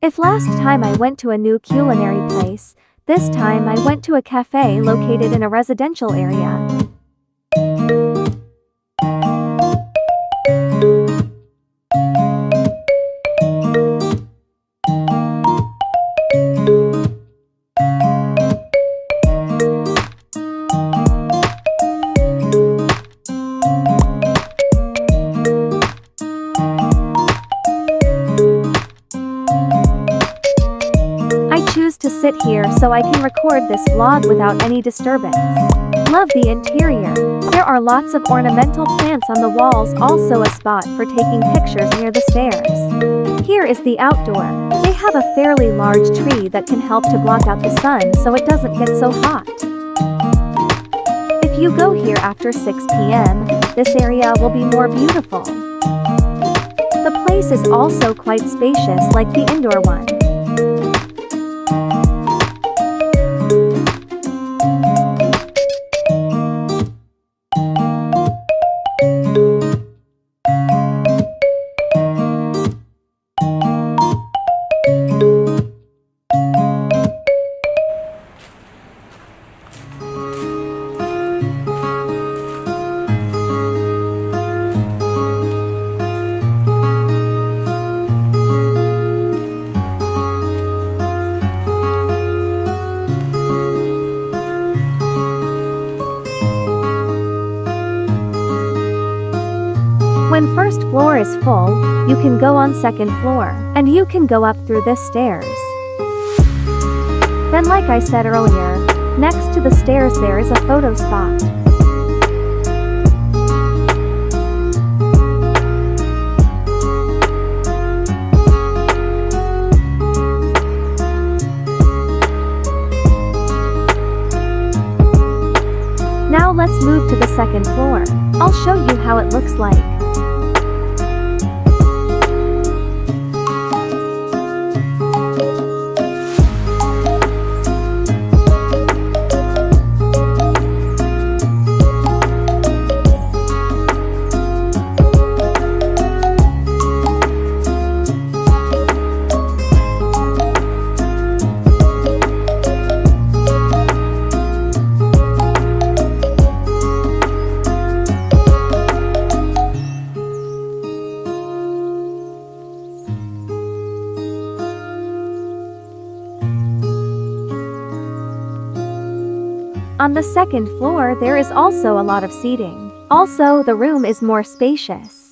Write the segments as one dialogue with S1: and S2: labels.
S1: If last time I went to a new culinary place, this time I went to a cafe located in a residential area. To sit here so I can record this vlog without any disturbance. Love the interior. There are lots of ornamental plants on the walls, also a spot for taking pictures near the stairs. Here is the outdoor. They have a fairly large tree that can help to block out the sun so it doesn't get so hot. If you go here after 6 p.m., this area will be more beautiful. The place is also quite spacious like the indoor one. When first floor is full, you can go on second floor, and you can go up through this stairs. Then like I said earlier, next to the stairs there is a photo spot. Now let's move to the second floor. I'll show you how it looks like. On the second floor there is also a lot of seating. Also, the room is more spacious.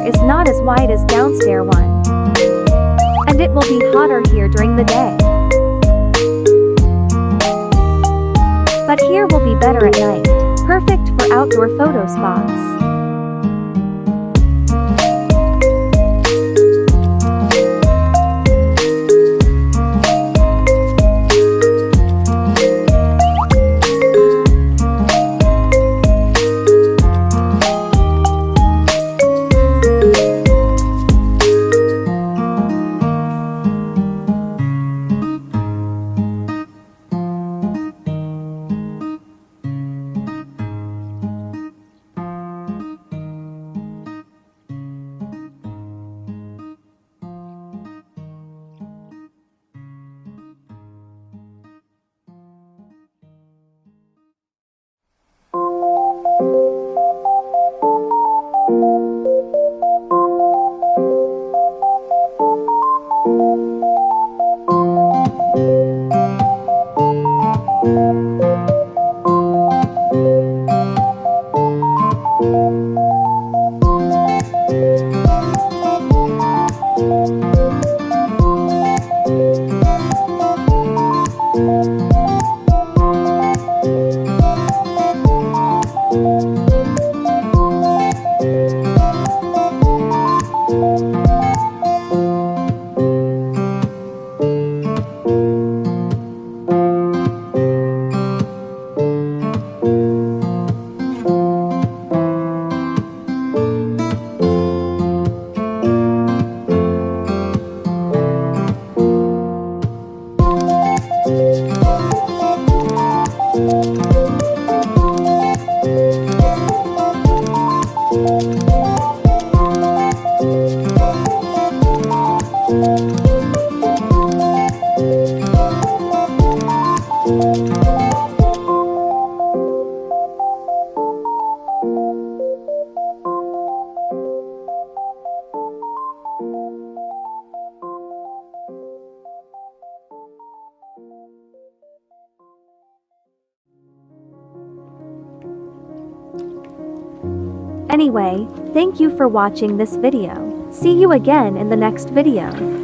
S1: Is not as wide as downstairs one, and it will be hotter here during the day. But here will be better at night, perfect for outdoor photo spots. Anyway, thank you for watching this video. See you again in the next video.